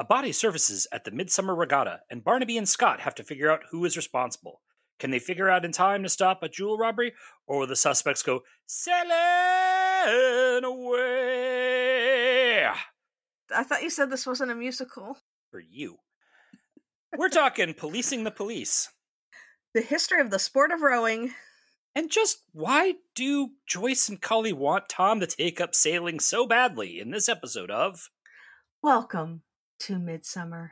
A body surfaces at the Midsomer Regatta, and Barnaby and Scott have to figure out who is responsible. Can they figure out in time to stop a jewel robbery, or will the suspects go sailing away? I thought you said this wasn't a musical. For you. We're talking Policing the Police. The history of the sport of rowing. And just why do Joyce and Cully want Tom to take up sailing so badly in this episode of Welcome to Midsomer.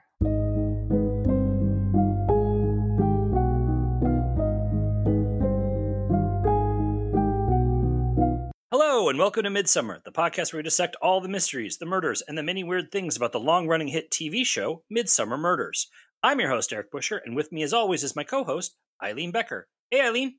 Hello, and welcome to Midsomer, the podcast where we dissect all the mysteries, the murders, and the many weird things about the long-running hit TV show, Midsomer Murders. I'm your host, Eric Buscher, and with me as always is my co-host, Eileen Becker. Hey, Eileen.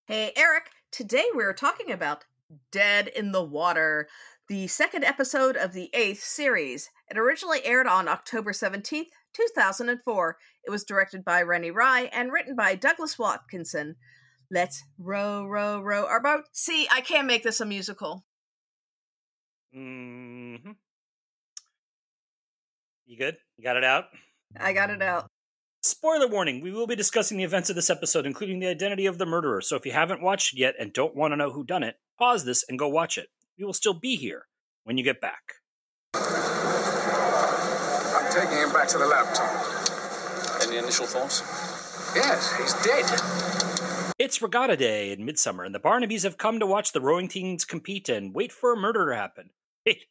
Hey, Eric. Today we're talking about Dead in the Water, the second episode of the 8th series. It originally aired on October 17th, 2004. It was directed by Smeedrai and written by Douglas Watkinson. Let's row, row, row our boat. See, I can't make this a musical. Mm-hmm. You good? You got it out? I got it out. Spoiler warning, we will be discussing the events of this episode, including the identity of the murderer, so if you haven't watched it yet and don't want to know who done it, pause this and go watch it. We will still be here when you get back. I'm taking him back to the lab, Tom. Any initial thoughts? Yes, he's dead. It's Regatta Day in Midsomer, and the Barnabys have come to watch the rowing teams compete and wait for a murder to happen. Wait,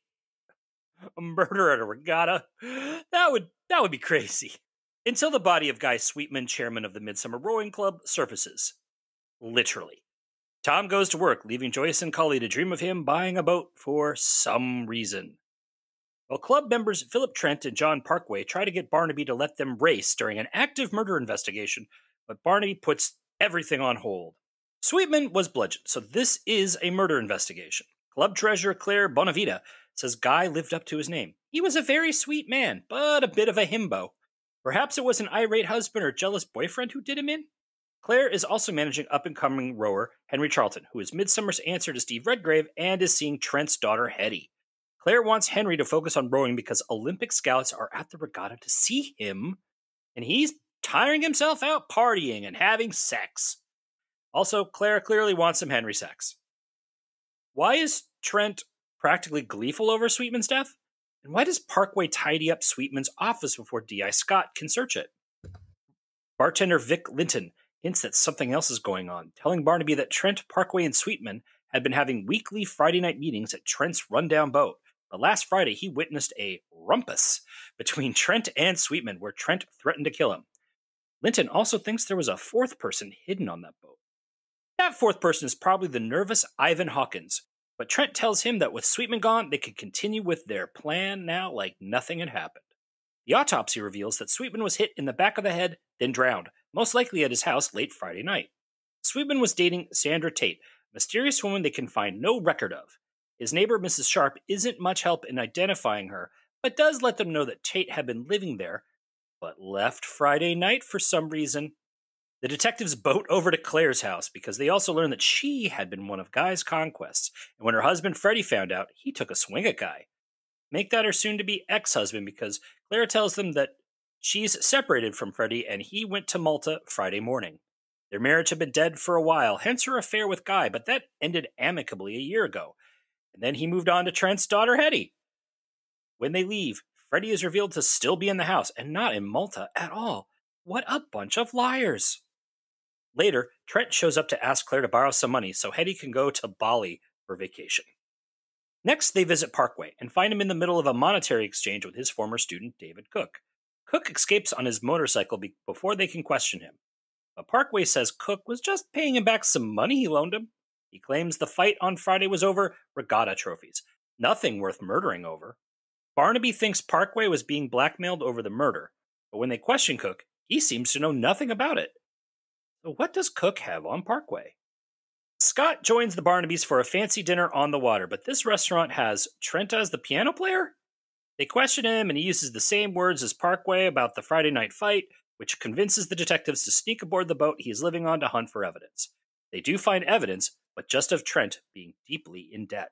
a murder at a regatta? That would be crazy. Until the body of Guy Sweetman, chairman of the Midsomer Rowing Club, surfaces. Literally. Tom goes to work, leaving Joyce and Cully to dream of him buying a boat for some reason. While club members Philip Trent and John Parkway try to get Barnaby to let them race during an active murder investigation, but Barnaby puts everything on hold. Sweetman was bludgeoned, so this is a murder investigation. Club treasurer Claire Bonavita says Guy lived up to his name. He was a very sweet man, but a bit of a himbo. Perhaps it was an irate husband or jealous boyfriend who did him in? Claire is also managing up-and-coming rower Henry Charlton, who is Midsomer's answer to Steve Redgrave and is seeing Trent's daughter Hetty. Claire wants Henry to focus on rowing because Olympic scouts are at the regatta to see him, and he's tiring himself out partying and having sex. Also, Claire clearly wants some Henry sex. Why is Trent practically gleeful over Sweetman's death? And why does Parkway tidy up Sweetman's office before D.I. Scott can search it? Bartender Vic Linton hints that something else is going on, telling Barnaby that Trent, Parkway, and Sweetman had been having weekly Friday night meetings at Trent's rundown boat. But last Friday, he witnessed a rumpus between Trent and Sweetman, where Trent threatened to kill him. Linton also thinks there was a fourth person hidden on that boat. That fourth person is probably the nervous Ivan Hawkins, but Trent tells him that with Sweetman gone, they can continue with their plan now like nothing had happened. The autopsy reveals that Sweetman was hit in the back of the head, then drowned, most likely at his house late Friday night. Sweetman was dating Sandra Tate, a mysterious woman they can find no record of. His neighbor, Mrs. Sharp, isn't much help in identifying her, but does let them know that Tate had been living there, but left Friday night for some reason. The detectives boat over to Claire's house because they also learn that she had been one of Guy's conquests, and when her husband Freddie found out, he took a swing at Guy. Make that her soon-to-be ex-husband because Claire tells them that she's separated from Freddie and he went to Malta Friday morning. Their marriage had been dead for a while, hence her affair with Guy, but that ended amicably a year ago. And then he moved on to Trent's daughter Hetty. When they leave, Freddie is revealed to still be in the house and not in Malta at all. What a bunch of liars! Later, Trent shows up to ask Claire to borrow some money so Hetty can go to Bali for vacation. Next, they visit Parkway and find him in the middle of a monetary exchange with his former student, David Cook. Cook escapes on his motorcycle before they can question him. But Parkway says Cook was just paying him back some money he loaned him. He claims the fight on Friday was over regatta trophies. Nothing worth murdering over. Barnaby thinks Parkway was being blackmailed over the murder, but when they question Cook, he seems to know nothing about it. So what does Cook have on Parkway? Scott joins the Barnabys for a fancy dinner on the water, but this restaurant has Trent as the piano player? They question him, and he uses the same words as Parkway about the Friday night fight, which convinces the detectives to sneak aboard the boat he is living on to hunt for evidence. They do find evidence, but just of Trent being deeply in debt.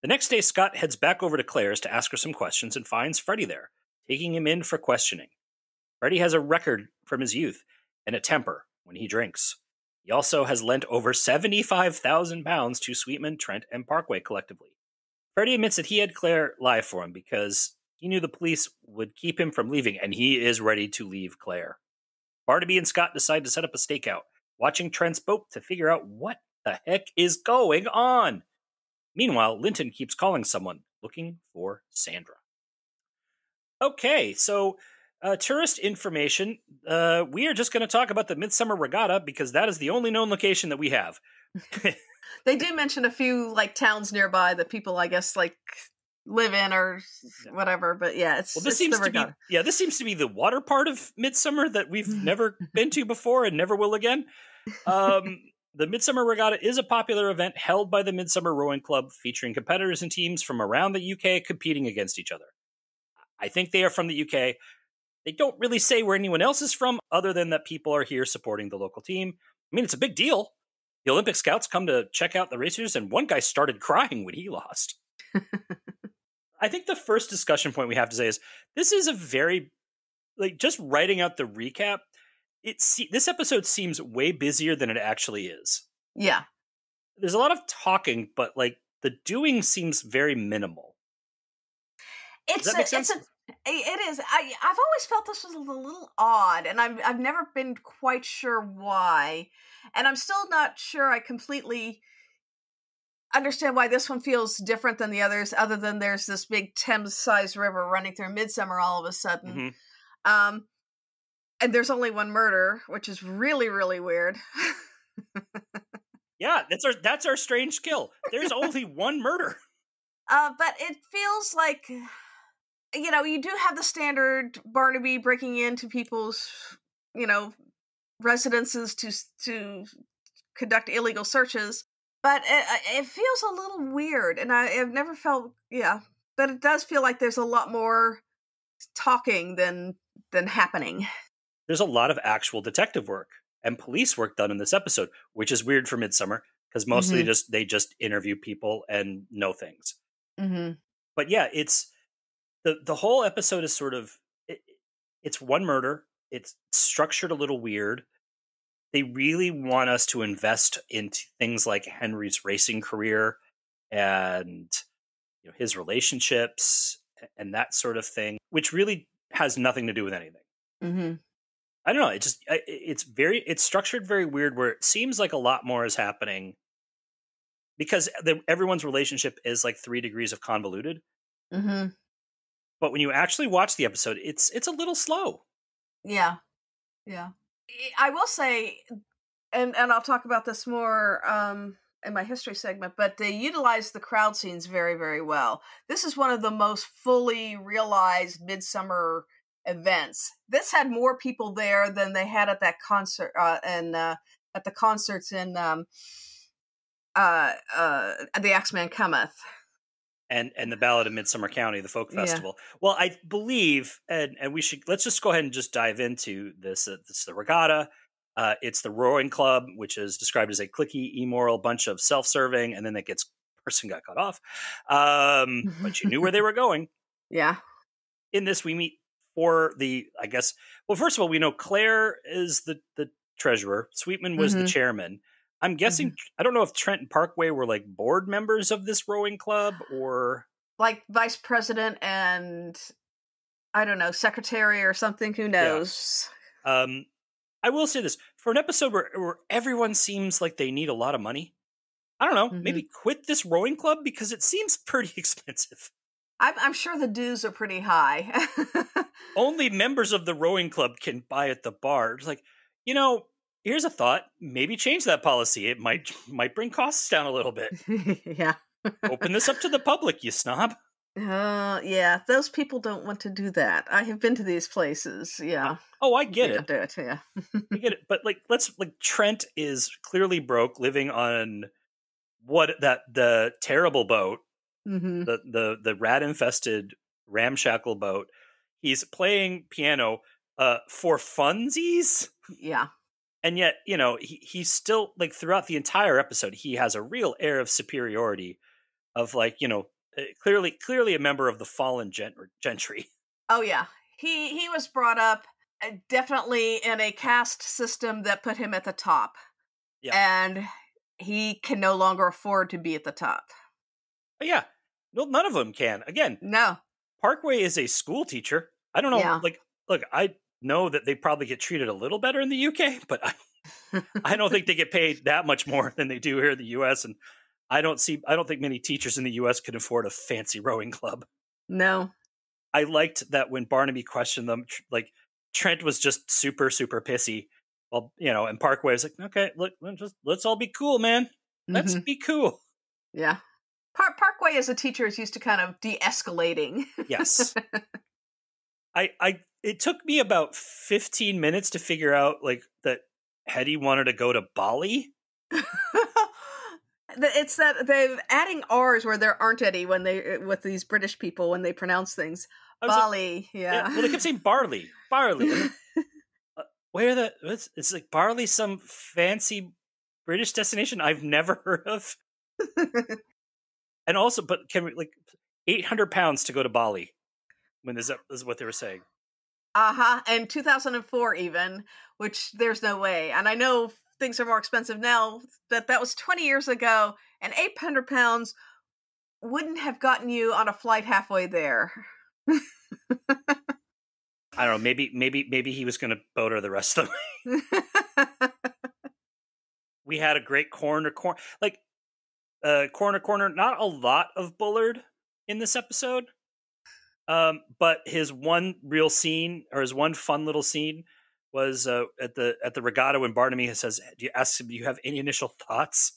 The next day, Scott heads back over to Claire's to ask her some questions and finds Freddie there. taking him in for questioning. Freddie has a record from his youth and a temper when he drinks. He also has lent over 75,000 pounds to Sweetman, Trent, and Parkway collectively. Freddie admits that he had Claire lie for him because he knew the police would keep him from leaving, and he is ready to leave Claire. Barnaby and Scott decide to set up a stakeout, watching Trent's boat to figure out what the heck is going on. Meanwhile, Linton keeps calling someone, looking for Sandra. Okay, so tourist information. We are just going to talk about the Midsomer Regatta because that is the only known location that we have. They do mention a few like towns nearby that people, I guess, like live in or whatever. But yeah, it's this seems to be this seems to be the water part of Midsomer that we've never been to before and never will again. The Midsomer Regatta is a popular event held by the Midsomer Rowing Club, featuring competitors and teams from around the UK competing against each other. I think they are from the UK. They don't really say where anyone else is from, other than that people are here supporting the local team. I mean, it's a big deal. The Olympic Scouts come to check out the racers, and one guy started crying when he lost. I think the first discussion point we have to say is, this is a very, like, just writing out the recap, this episode seems way busier than it actually is. Yeah. There's a lot of talking, but, like, the doing seems very minimal. Does that make sense? It is. I've always felt this was a little odd, and I've never been quite sure why, and I'm still not sure I completely understand why this one feels different than the others, other than there's this big Thames-sized river running through Midsomer all of a sudden. Mm-hmm. And there's only one murder, which is really, really weird. Yeah, that's our strange skill. There's only one murder. But it feels like, you know, you do have the standard Barnaby breaking into people's, you know, residences to conduct illegal searches. But it feels a little weird, and I've never felt, but it does feel like there's a lot more talking than happening. There's a lot of actual detective work and police work done in this episode, which is weird for Midsomer, because mostly they just interview people and know things. Mm-hmm. But yeah, it's the whole episode is sort of, it's one murder. It's structured a little weird. They really want us to invest into things like Henry's racing career and, you know, his relationships and that sort of thing, which really has nothing to do with anything. Mm-hmm. I don't know. It's structured very weird, where it seems like a lot more is happening because everyone's relationship is like 3 degrees of convoluted. Mm-hmm. But when you actually watch the episode, it's a little slow. Yeah. Yeah. I will say, and I'll talk about this more in my history segment, but they utilize the crowd scenes very, very well. This is one of the most fully realized Midsomer events. This had more people there than they had at that concert and at the concerts in the Axeman Cometh. And the Ballad of Midsummer County, the folk festival. Well, I believe, and let's just go ahead and just dive into this. It's the regatta. It's the rowing club, which is described as a cliquey, immoral bunch of self-serving, and then person got cut off. But you knew where they were going. Yeah. In this, we meet first of all, we know Claire is the treasurer. Sweetman was the chairman. I'm guessing, I don't know if Trent and Parkway were like board members of this rowing club or like vice president and I don't know, secretary or something. Who knows? Yeah. I will say this, for an episode where everyone seems like they need a lot of money, I don't know, maybe quit this rowing club because it seems pretty expensive. I'm sure the dues are pretty high. Only members of the rowing club can buy at the bar. It's like, you know, here's a thought. Maybe change that policy. It might bring costs down a little bit. Yeah. Open this up to the public, you snob. Yeah. Those people don't want to do that. I have been to these places. Yeah. I get it. Do it. Yeah. I get it. But Trent is clearly broke, living on the terrible boat, the rat infested ramshackle boat. He's playing piano for funsies. Yeah. And yet, you know, he's still, like, throughout the entire episode, he has a real air of superiority of, like, you know, clearly a member of the fallen gentry. Oh, yeah. He was brought up definitely in a caste system that put him at the top. Yeah. And he can no longer afford to be at the top. But yeah. Well, none of them can. Again, No. Parkway is a school teacher. I don't know. Yeah. Like, look, I know that they probably get treated a little better in the UK, but I don't think they get paid that much more than they do here in the US. And I don't think many teachers in the US could afford a fancy rowing club. No. I liked that when Barnaby questioned them, like Trent was just super, super pissy. Well, and Parkway was like, okay, look, let's all be cool, man. Let's be cool. Yeah. Parkway as a teacher is used to kind of de-escalating. Yes. It took me about 15 minutes to figure out like that Hetty wanted to go to Bali. It's that they're adding R's where there aren't any with these British people when they pronounce things. Bali, like, yeah. Well, they kept saying barley. It's like Barley, some fancy British destination I've never heard of. And also, but can we, like, £800 to go to Bali when this is what they were saying. And 2004 even, which there's no way. And I know things are more expensive now, that was 20 years ago, and £800 wouldn't have gotten you on a flight halfway there. I don't know. Maybe he was going to boat her the rest of the way. We had a great corner. Not a lot of Bullard in this episode, but his one real scene, or his one fun little scene, was at the regatta when Barnaby says, "Do you have any initial thoughts?"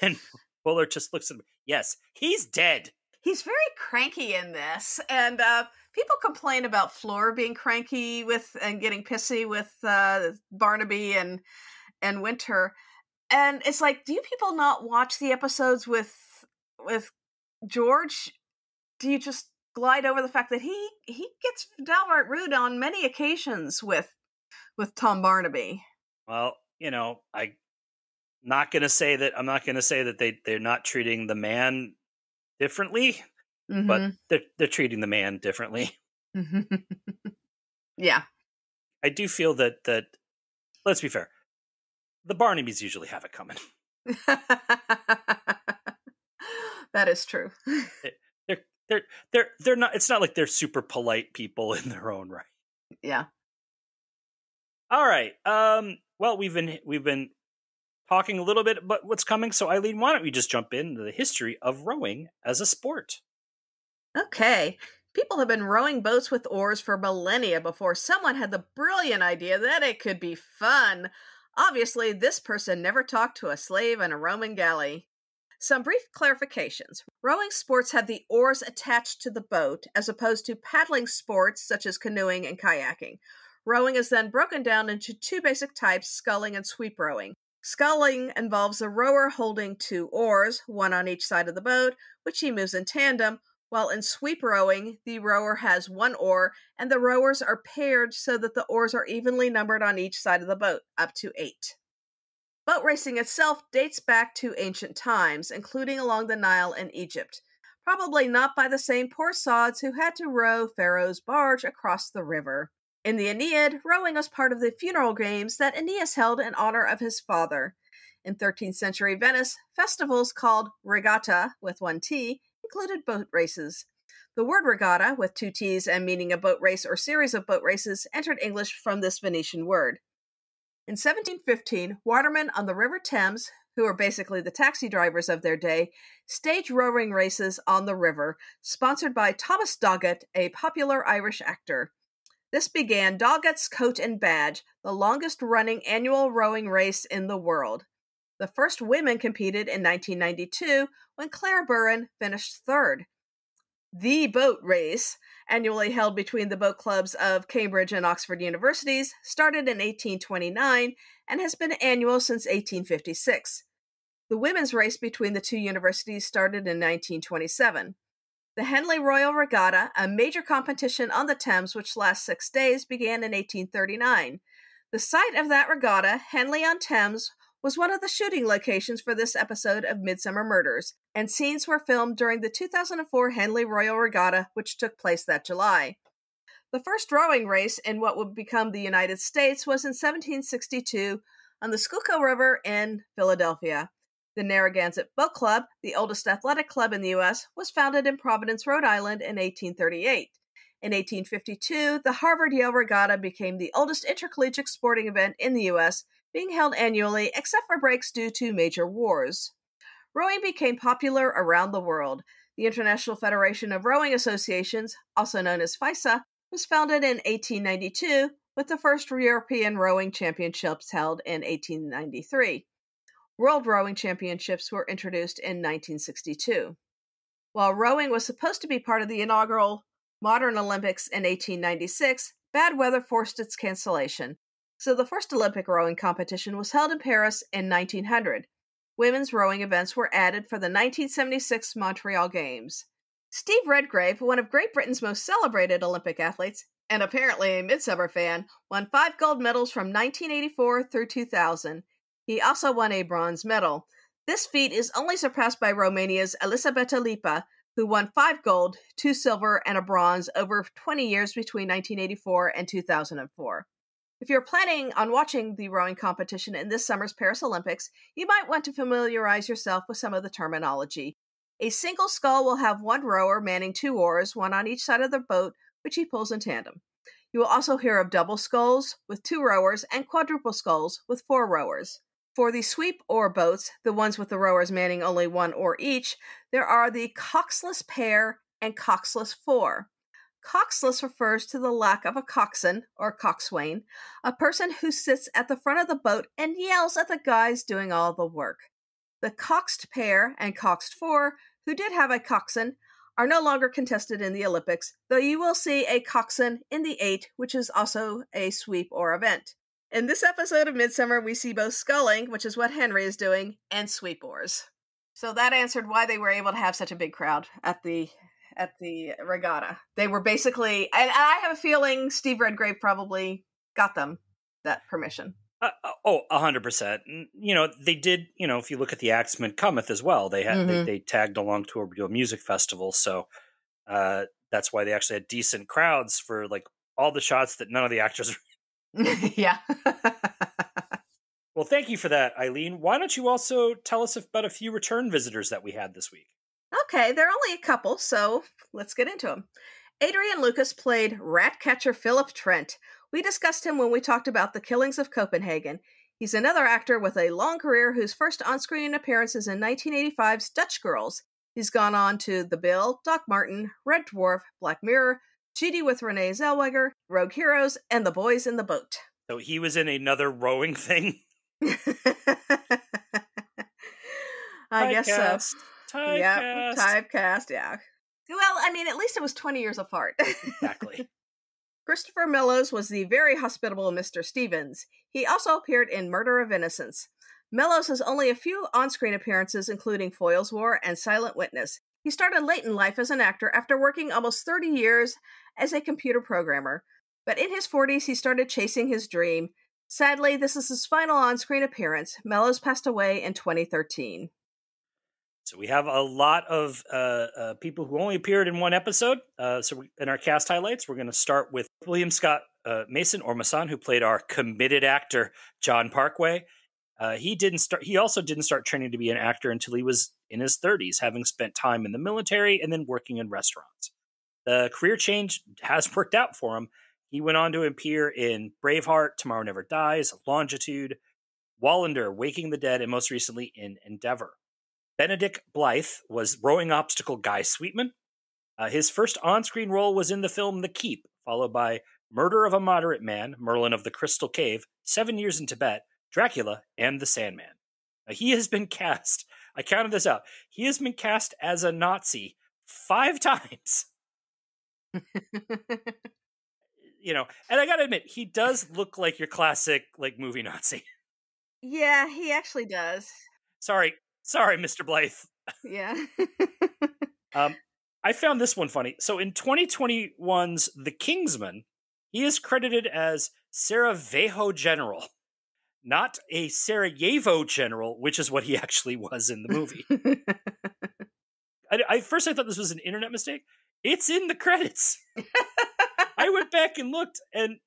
And Bullard just looks at him. Yes, he's dead. He's very cranky in this, and people complain about Fleur being cranky and getting pissy with Barnaby and Winter, and it's like, do you people not watch the episodes with George? Do you just glide over the fact that he gets downright rude on many occasions with Tom Barnaby? Well, I'm not going to say that they're not treating the man differently, but they're treating the man differently. Yeah. I do feel that let's be fair, the Barnabys usually have it coming. That is true. They're not, it's not like they're super polite people in their own right. Yeah. All right. Well, we've been talking a little bit about what's coming. So, Eileen, why don't we just jump into the history of rowing as a sport? Okay. People have been rowing boats with oars for millennia before someone had the brilliant idea that it could be fun. Obviously, this person never talked to a slave in a Roman galley. Some brief clarifications. Rowing sports have the oars attached to the boat, as opposed to paddling sports such as canoeing and kayaking. Rowing is then broken down into two basic types, sculling and sweep rowing. Sculling involves a rower holding two oars, one on each side of the boat, which he moves in tandem, while in sweep rowing, the rower has one oar, and the rowers are paired so that the oars are evenly numbered on each side of the boat, up to 8. Boat racing itself dates back to ancient times, including along the Nile in Egypt. Probably not by the same poor sods who had to row Pharaoh's barge across the river. In the Aeneid, rowing was part of the funeral games that Aeneas held in honor of his father. In 13th century Venice, festivals called regatta, with one T, included boat races. The word regatta, with two T's and meaning a boat race or series of boat races, entered English from this Venetian word. In 1715, watermen on the River Thames, who were basically the taxi drivers of their day, staged rowing races on the river, sponsored by Thomas Doggett, a popular Irish actor. This began Doggett's Coat and Badge, the longest-running annual rowing race in the world. The first women competed in 1992, when Claire Burren finished third. The boat race, annually held between the boat clubs of Cambridge and Oxford universities, started in 1829 and has been annual since 1856. The women's race between the two universities started in 1927. The Henley Royal Regatta, a major competition on the Thames which lasts 6 days, began in 1839. The site of that regatta, Henley-on-Thames, was one of the shooting locations for this episode of Midsomer Murders, and scenes were filmed during the 2004 Henley Royal Regatta, which took place that July. The first rowing race in what would become the United States was in 1762 on the Schuylkill River in Philadelphia. The Narragansett Boat Club, the oldest athletic club in the U.S., was founded in Providence, Rhode Island in 1838. In 1852, the Harvard-Yale Regatta became the oldest intercollegiate sporting event in the U.S., being held annually except for breaks due to major wars. Rowing became popular around the world. The International Federation of Rowing Associations, also known as FISA, was founded in 1892, with the first European Rowing Championships held in 1893. World Rowing Championships were introduced in 1962. While rowing was supposed to be part of the inaugural Modern Olympics in 1896, bad weather forced its cancellation. So the first Olympic rowing competition was held in Paris in 1900. Women's rowing events were added for the 1976 Montreal Games. Steve Redgrave, one of Great Britain's most celebrated Olympic athletes, and apparently a Midsomer fan, won 5 gold medals from 1984 through 2000. He also won a bronze medal. This feat is only surpassed by Romania's Elisabeta Lipa, who won 5 gold, 2 silver, and a bronze over 20 years between 1984 and 2004. If you're planning on watching the rowing competition in this summer's Paris Olympics, you might want to familiarize yourself with some of the terminology. A single scull will have one rower manning 2 oars, one on each side of the boat, which he pulls in tandem. You will also hear of double sculls with 2 rowers and quadruple sculls with 4 rowers. For the sweep oar boats, the ones with the rowers manning only 1 oar each, there are the coxless pair and coxless 4. Coxless refers to the lack of a coxswain, or coxswain, a person who sits at the front of the boat and yells at the guys doing all the work. The coxed pair and coxed 4, who did have a coxswain, are no longer contested in the Olympics, though you will see a coxswain in the 8, which is also a sweep oar event. In this episode of Midsomer, we see both sculling, which is what Henry is doing, and sweep oars. So that answered why they were able to have such a big crowd at the regatta. They were basically, and I have a feeling Steve Redgrave probably got them that permission. 100%. You know, they did, you know, if you look at the Axeman Cometh as well, they had they tagged along to a music festival. So that's why they actually had decent crowds for like all the shots that none of the actors Yeah. Well, thank you for that, Eileen. Why don't you also tell us about a few return visitors that we had this week? Okay, there are only a couple, so let's get into them. Adrian Lucas played rat catcher Philip Trent. We discussed him when we talked about The Killings of Copenhagen. He's another actor with a long career whose first on-screen appearance is in 1985's Dutch Girls. He's gone on to The Bill, Doc Martin, Red Dwarf, Black Mirror, GD with Renee Zellweger, Rogue Heroes, and The Boys in the Boat. So he was in another rowing thing? I guess so. Typecast. Yeah, typecast, yeah. Well, I mean, at least it was 20 years apart. Exactly. Christopher Mellows was the very hospitable Mr. Stevens. He also appeared in Murder of Innocence. Mellows has only a few on-screen appearances, including Foyle's War and Silent Witness. He started late in life as an actor after working almost 30 years as a computer programmer. But in his 40s, he started chasing his dream. Sadly, this is his final on-screen appearance. Mellows passed away in 2013. So we have a lot of people who only appeared in one episode. In our cast highlights, we're going to start with William Scott Mason, or Mason, who played our committed actor, John Parkway. He also didn't start training to be an actor until he was in his 30s, having spent time in the military and then working in restaurants. The career change has worked out for him. He went on to appear in Braveheart, Tomorrow Never Dies, Longitude, Wallander, Waking the Dead, and most recently in Endeavor. Benedict Blythe was rowing obstacle Guy Sweetman. His first on-screen role was in the film The Keep, followed by Murder of a Moderate Man, Merlin of the Crystal Cave, 7 Years in Tibet, Dracula, and The Sandman. He has been cast, I counted this out, he has been cast as a Nazi 5 times. You know, and I gotta admit, he does look like your classic, like, movie Nazi. Yeah, he actually does. Sorry, Mr. Blythe. Yeah. I found this one funny. So in 2021's The Kingsman, he is credited as Sarajevo General, not a Sarajevo General, which is what he actually was in the movie. First I thought this was an internet mistake. It's in the credits. I went back and looked, and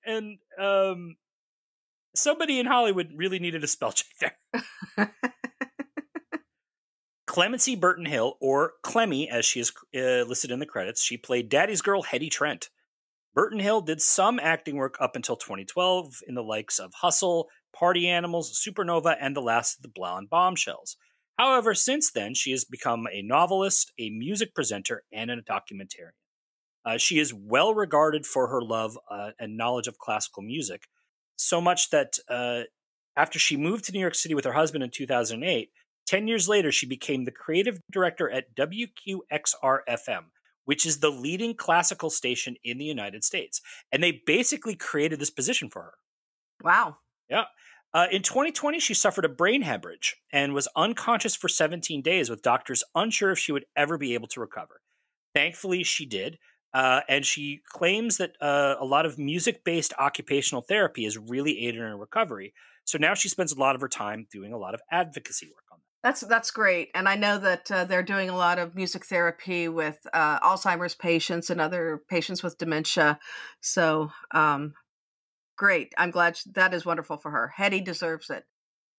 somebody in Hollywood really needed a spell check there. Clemency Burton Hill, or Clemmy, as she is listed in the credits, she played Daddy's girl Hetty Trent. Burton Hill did some acting work up until 2012 in the likes of Hustle, Party Animals, Supernova, and The Last of the Blonde Bombshells. However, since then, she has become a novelist, a music presenter, and a documentarian. She is well regarded for her love and knowledge of classical music, so much that after she moved to New York City with her husband in 2008, 10 years later, she became the creative director at WQXR-FM, which is the leading classical station in the United States. And they basically created this position for her. Wow. Yeah. In 2020, she suffered a brain hemorrhage and was unconscious for 17 days, with doctors unsure if she would ever be able to recover. Thankfully, she did. And she claims that a lot of music-based occupational therapy has really aided her in recovery. So now she spends a lot of her time doing a lot of advocacy work on that. That's great. And I know that they're doing a lot of music therapy with Alzheimer's patients and other patients with dementia. So great. I'm glad that is wonderful for her. Hetty deserves it.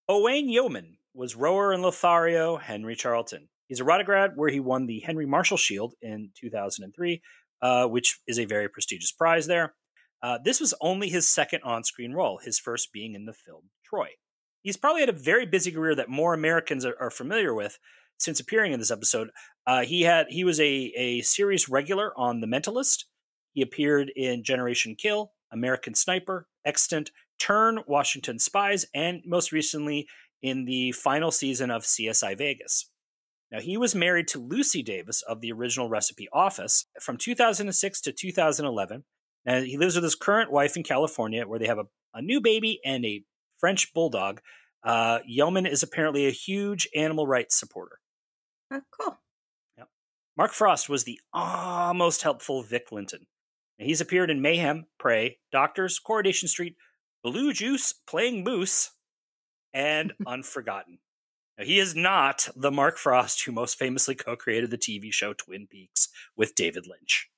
Owain Yeoman was rower in Lothario Henry Charlton. He's a Rotograd where he won the Henry Marshall Shield in 2003, which is a very prestigious prize there. This was only his second on-screen role, his first being in the film Troy. He's probably had a very busy career that more Americans are familiar with since appearing in this episode. He was a series regular on The Mentalist. He appeared in Generation Kill, American Sniper, Extant, Turn, Washington Spies, and most recently in the final season of CSI Vegas. Now, he was married to Lucy Davis of the original Recipe Office from 2006 to 2011. And he lives with his current wife in California, where they have a new baby and a French bulldog. Yeoman is apparently a huge animal rights supporter. Oh, cool. Yep. Mark Frost was the most helpful Vic Linton. Now, he's appeared in Mayhem, Prey, Doctors, Coronation Street, Blue Juice, Playing Moose, and Unforgotten. Now, he is not the Mark Frost who most famously co-created the TV show Twin Peaks with David Lynch.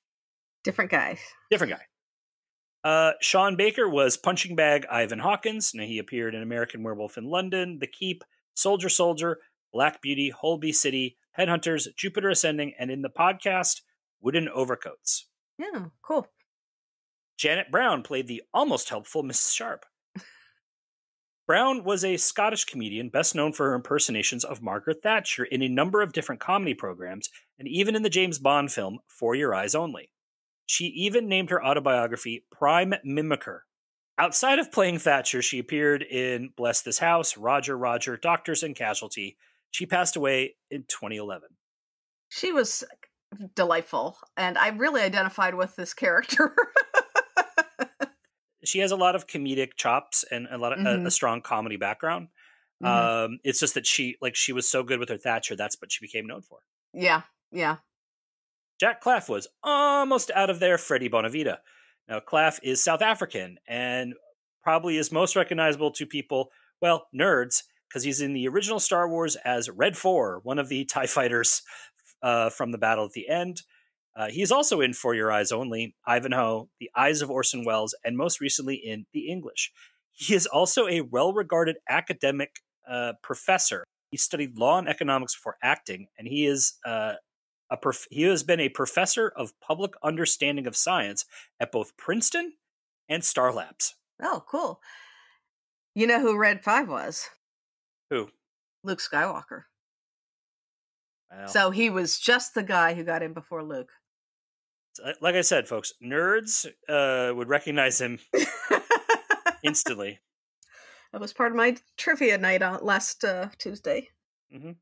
Different guy. Different guy. Sean Baker was punching bag Ivan Hawkins. Now, he appeared in American Werewolf in London, The Keep, Soldier, Black Beauty, Holby City, Headhunters, Jupiter Ascending, and in the podcast, Wooden Overcoats. Yeah, cool. Janet Brown played the almost helpful Mrs. Sharp. Brown was a Scottish comedian best known for her impersonations of Margaret Thatcher in a number of different comedy programs, and even in the James Bond film For Your Eyes Only. She even named her autobiography Prime Mimicker. Outside of playing Thatcher, she appeared in Bless This House, Roger, Doctors, and Casualty. She passed away in 2011. She was delightful, and I really identified with this character. She has a lot of comedic chops and a lot of a strong comedy background. It's just that she was so good with her Thatcher, that's what she became known for. Yeah. Jack Claff was almost out of there Freddie Bonavita. Now, Claff is South African and probably is most recognizable to people, well, nerds, because he's in the original Star Wars as Red 4, one of the TIE fighters from the battle at the end. He's also in For Your Eyes Only, Ivanhoe, The Eyes of Orson Welles, and most recently in The English. He is also a well-regarded academic professor. He studied law and economics before acting, and he is he has been a professor of public understanding of science at both Princeton and Star Labs. Oh, cool. You know who Red 5 was? Who? Luke Skywalker. Well, so he was just the guy who got in before Luke. Like I said, folks, nerds would recognize him instantly. That was part of my trivia night on last Tuesday. Mm-hmm.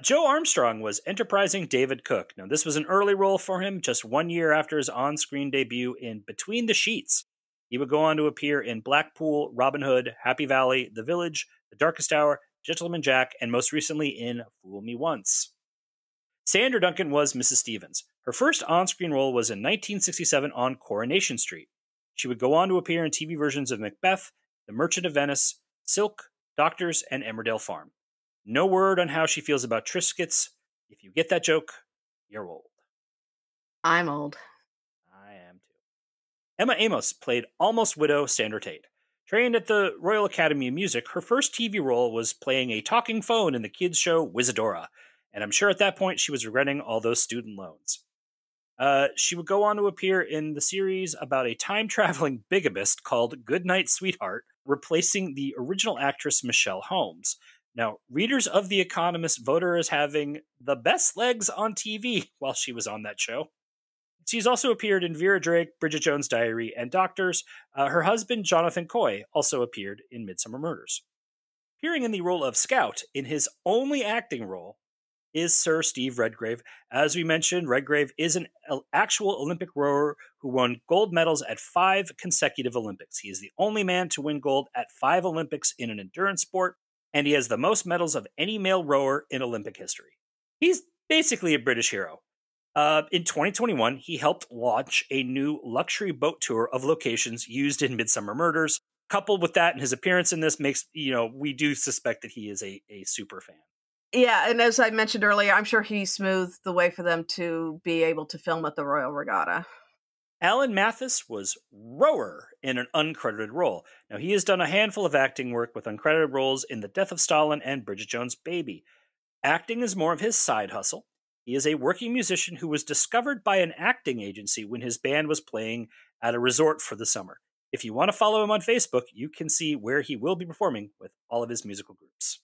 Joe Armstrong was enterprising David Cook. Now, this was an early role for him, just 1 year after his on-screen debut in Between the Sheets. He would go on to appear in Blackpool, Robin Hood, Happy Valley, The Village, The Darkest Hour, Gentleman Jack, and most recently in Fool Me Once. Sandra Duncan was Mrs. Stevens. Her first on-screen role was in 1967 on Coronation Street. She would go on to appear in TV versions of Macbeth, The Merchant of Venice, Silk, Doctors, and Emmerdale Farm. No word on how she feels about Triscuits. If you get that joke, you're old. I'm old. I am Emma Amos played almost widow Sandra Tate. Trained at the Royal Academy of Music, her first TV role was playing a talking phone in the kids' show Wizadora, and I'm sure at that point she was regretting all those student loans. She would go on to appear in the series about a time-traveling bigamist called Goodnight Sweetheart, replacing the original actress Michelle Holmes. Now, readers of The Economist voted her as having the best legs on TV while she was on that show. She's also appeared in Vera Drake, Bridget Jones' Diary, and Doctors. Her husband, Jonathan Coy, also appeared in Midsomer Murders. Appearing in the role of Scout in his only acting role is Sir Steve Redgrave. As we mentioned, Redgrave is an actual Olympic rower who won gold medals at 5 consecutive Olympics. He is the only man to win gold at 5 Olympics in an endurance sport, and he has the most medals of any male rower in Olympic history. He's basically a British hero. In 2021, he helped launch a new luxury boat tour of locations used in Midsomer Murders. Coupled with that and his appearance in this makes, we do suspect that he is a super fan. Yeah, and as I mentioned earlier, I'm sure he smoothed the way for them to be able to film at the Royal Regatta. Alan Mathis was Rower in an uncredited role. Now, he has done a handful of acting work with uncredited roles in The Death of Stalin and Bridget Jones' Baby. Acting is more of his side hustle. He is a working musician who was discovered by an acting agency when his band was playing at a resort for the summer. If you want to follow him on Facebook, you can see where he will be performing with all of his musical groups.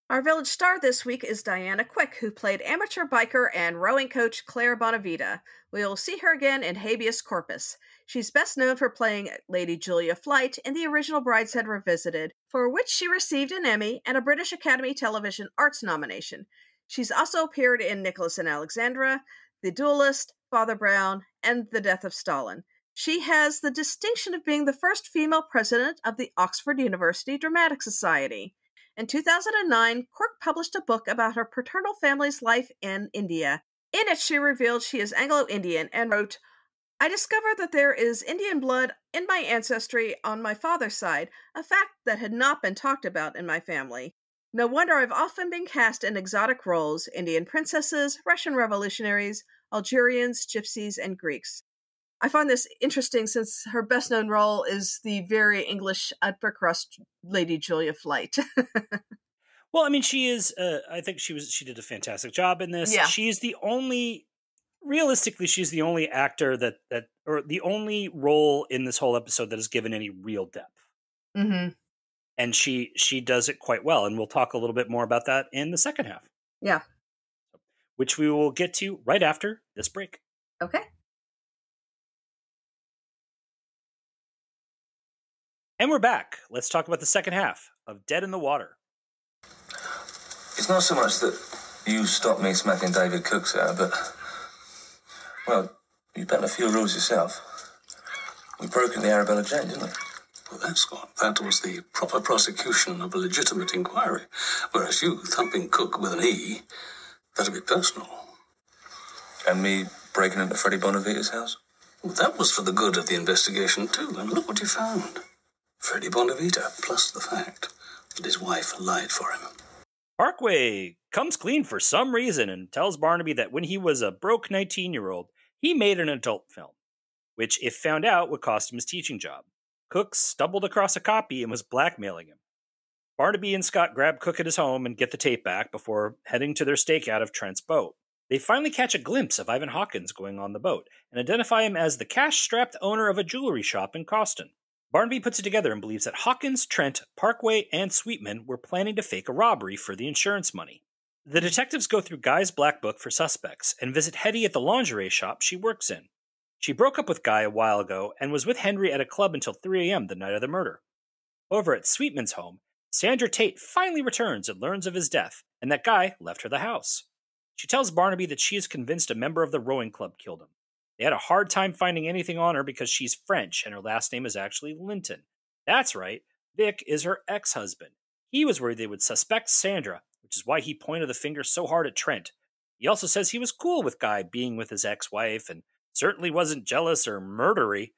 Our village star this week is Diana Quick, who played amateur biker and rowing coach Claire Bonavita. We will see her again in Habeas Corpus. She's best known for playing Lady Julia Flight in the original Brideshead Revisited, for which she received an Emmy and a British Academy Television Arts nomination. She's also appeared in Nicholas and Alexandra, The Duelist, Father Brown, and The Death of Stalin. She has the distinction of being the first female president of the Oxford University Dramatic Society. In 2009, Quirk published a book about her paternal family's life in India. In it, she revealed she is Anglo-Indian and wrote, "I discovered that there is Indian blood in my ancestry on my father's side, a fact that had not been talked about in my family. No wonder I've often been cast in exotic roles, Indian princesses, Russian revolutionaries, Algerians, gypsies, and Greeks." I find this interesting since her best-known role is the very English upper crust Lady Julia Flight. Well, I mean, she is. I think she did a fantastic job in this. Yeah. She's the only. Realistically, she's the only actor or the only role in this whole episode that is given any real depth. Mm-hmm. And she does it quite well, and we'll talk a little bit more about that in the second half. Yeah. Which we will get to right after this break. Okay. And we're back. Let's talk about the second half of Dead in the Water. It's not so much that you stopped me smacking David Cook's out, but, well, you bent a few rules yourself. We broke in the Arabella Jane, didn't we? Well, then, Scott, that was the proper prosecution of a legitimate inquiry, whereas you thumping Cook with an E, that'd be personal. And me breaking into Freddie Bonavita's house? Well, that was for the good of the investigation, too, and look what you found. Freddie Bonavita, plus the fact that his wife lied for him. Parkway comes clean for some reason and tells Barnaby that when he was a broke 19-year-old, he made an adult film, which, if found out, would cost him his teaching job. Cook stumbled across a copy and was blackmailing him. Barnaby and Scott grab Cook at his home and get the tape back before heading to their stakeout of Trent's boat. They finally catch a glimpse of Ivan Hawkins going on the boat and identify him as the cash-strapped owner of a jewelry shop in Coston. Barnaby puts it together and believes that Hawkins, Trent, Parkway, and Sweetman were planning to fake a robbery for the insurance money. The detectives go through Guy's black book for suspects and visit Hetty at the lingerie shop she works in. She broke up with Guy a while ago and was with Henry at a club until 3 a.m. the night of the murder. Over at Sweetman's home, Sandra Tate finally returns and learns of his death, and that Guy left her the house. She tells Barnaby that she is convinced a member of the rowing club killed him. They had a hard time finding anything on her because she's French and her last name is actually Linton. That's right, Vic is her ex-husband. He was worried they would suspect Sandra, which is why he pointed the finger so hard at Trent. He also says he was cool with Guy being with his ex-wife and certainly wasn't jealous or murdery.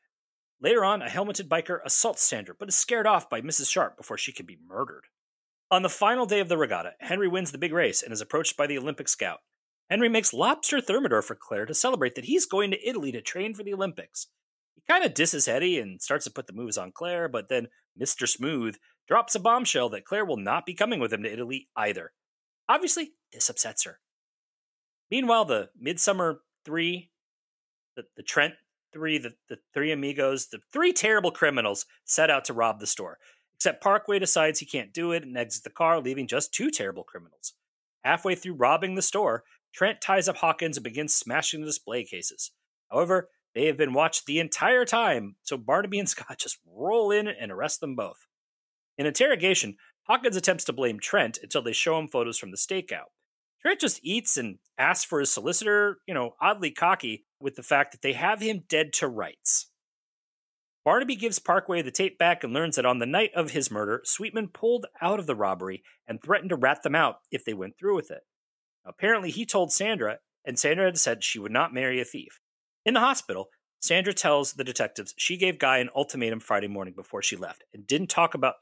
Later on, a helmeted biker assaults Sandra, but is scared off by Mrs. Sharp before she can be murdered. On the final day of the regatta, Henry wins the big race and is approached by the Olympic scout. Henry makes lobster thermidor for Claire to celebrate that he's going to Italy to train for the Olympics. He kind of disses Hetty and starts to put the moves on Claire, but then Mr. Smooth drops a bombshell that Claire will not be coming with him to Italy either. Obviously, this upsets her. Meanwhile, the Midsomer 3, the Trent 3, the three amigos, the three terrible criminals set out to rob the store. Except Parkway decides he can't do it and exits the car, leaving just two terrible criminals. Halfway through robbing the store, Trent ties up Hawkins and begins smashing the display cases. However, they have been watched the entire time, so Barnaby and Scott just roll in and arrest them both. In interrogation, Hawkins attempts to blame Trent until they show him photos from the stakeout. Trent just eats and asks for his solicitor, oddly cocky with the fact that they have him dead to rights. Barnaby gives Parkway the tape back and learns that on the night of his murder, Sweetman pulled out of the robbery and threatened to rat them out if they went through with it. Apparently, he told Sandra, and Sandra had said she would not marry a thief. In the hospital, Sandra tells the detectives she gave Guy an ultimatum Friday morning before she left and didn't talk about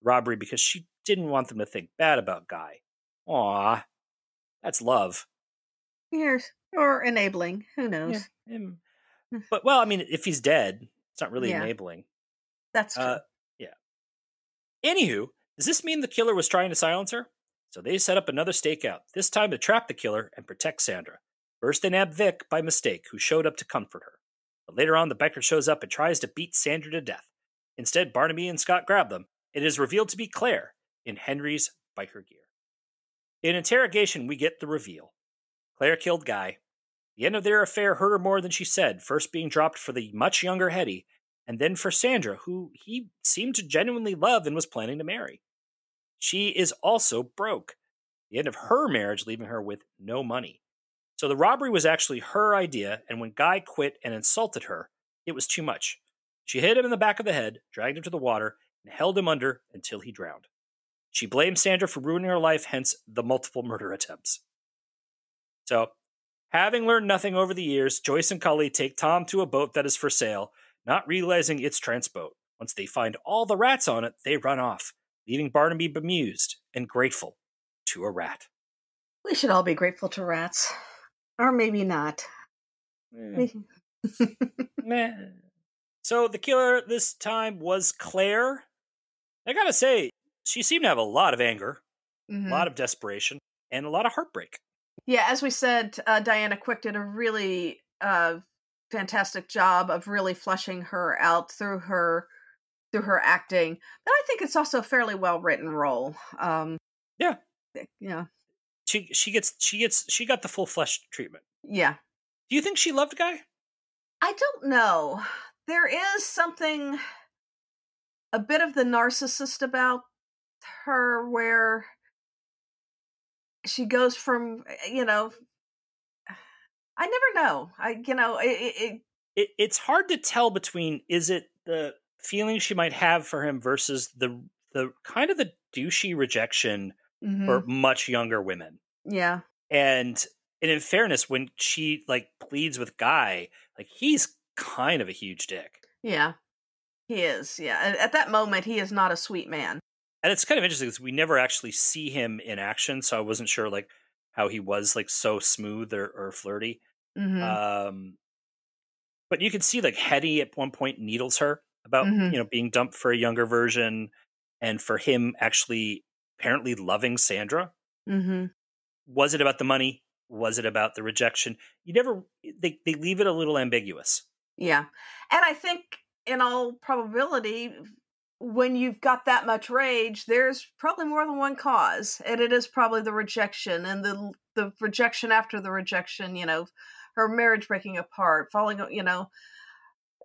robbery because she didn't want them to think bad about Guy. Aww, that's love. Yes, or enabling. Who knows? Yeah, but, well, I mean, if he's dead, it's not really enabling. That's true. Yeah. Anywho, does this mean the killer was trying to silence her? So they set up another stakeout, this time to trap the killer and protect Sandra. First, they nab Vic by mistake, who showed up to comfort her. But later on, the Becker shows up and tries to beat Sandra to death. Instead, Barnaby and Scott grab them. It is revealed to be Claire in Henry's biker gear. In interrogation, we get the reveal. Claire killed Guy. The end of their affair hurt her more than she said, first being dropped for the much younger Hetty, and then for Sandra, who he seemed to genuinely love and was planning to marry. She is also broke. The end of her marriage leaving her with no money. So the robbery was actually her idea, and when Guy quit and insulted her, it was too much. She hit him in the back of the head, dragged him to the water, and held him under until he drowned. She blamed Sandra for ruining her life, hence the multiple murder attempts. So, having learned nothing over the years, Joyce and Cully take Tom to a boat that is for sale, not realizing it's Trent's boat. Once they find all the rats on it, they run off, leaving Barnaby bemused and grateful to a rat. We should all be grateful to rats. Or maybe not. Meh. So the killer this time was Claire. I gotta say, she seemed to have a lot of anger, a lot of desperation, and a lot of heartbreak. Yeah, as we said, Diana Quick did a really fantastic job of really fleshing her out through her acting. But I think it's also a fairly well written role. Yeah. Yeah. She got the full flesh treatment. Yeah. Do you think she loved Guy? I don't know. There is something, a bit of the narcissist about her, where she goes from, I never know. It's hard to tell between, is it the feeling she might have for him versus the kind of the douchey rejection for much younger women. Yeah. And in fairness, when she pleads with Guy, he's kind of a huge dick. Yeah, he is. Yeah. At that moment, he is not a sweet man. And it's kind of interesting because we never actually see him in action. So I wasn't sure how he was so smooth or flirty. But you can see Hetty at one point needles her about, being dumped for a younger version, and for him actually apparently loving Sandra. Was it about the money? Was it about the rejection? They leave it a little ambiguous. Yeah. And I think in all probability, when you've got that much rage, there's probably more than one cause. And it is probably the rejection, and the rejection after the rejection, her marriage breaking apart, falling,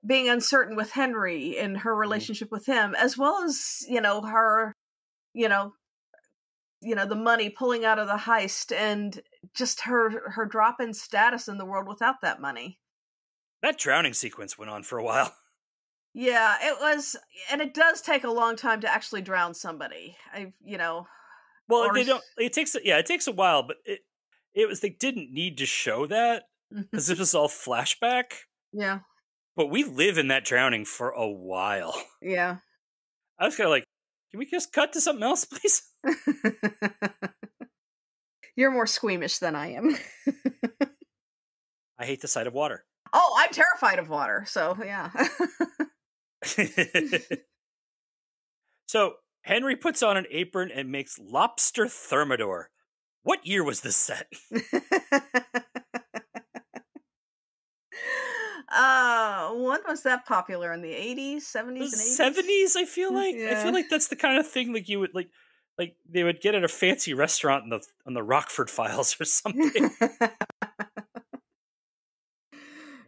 being uncertain with Henry and her relationship with him, as well as, her, the money pulling out of the heist, and just her drop in status in the world without that money. That drowning sequence went on for a while. Yeah, it was, and it does take a long time to actually drown somebody. Well, they don't. It takes a while, but it was, they didn't need to show that because it was all flashback. Yeah, but we live in that drowning for a while. Yeah, I was kind of can we just cut to something else, please? You're more squeamish than I am. I hate the sight of water. Oh, I'm terrified of water, so yeah. So Henry puts on an apron and makes lobster thermidor. What year was this set? When was that popular? In the 80s, 70s, and 80s? 70s, I feel like. I Yeah. feel like that's the kind of thing like you would like they would get at a fancy restaurant on the Rockford Files or something.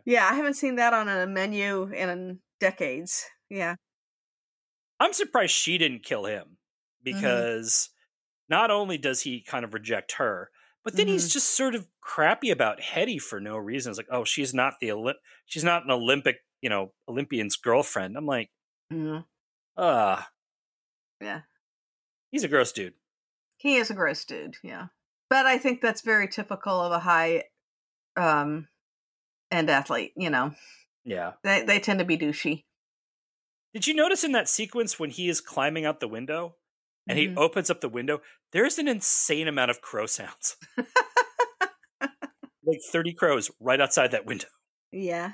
Yeah, I haven't seen that on a menu in decades. Yeah. I'm surprised she didn't kill him because not only does he kind of reject her, but then he's just sort of crappy about Hetty for no reason. It's like, oh, she's not an Olympic, Olympian's girlfriend. I'm like, Mhm. Yeah. He's a gross dude. He is a gross dude, yeah. But I think that's very typical of a high end athlete, Yeah. They tend to be douchey. Did you notice in that sequence when he is climbing out the window and he opens up the window, there's an insane amount of crow sounds. Like 30 crows right outside that window. Yeah.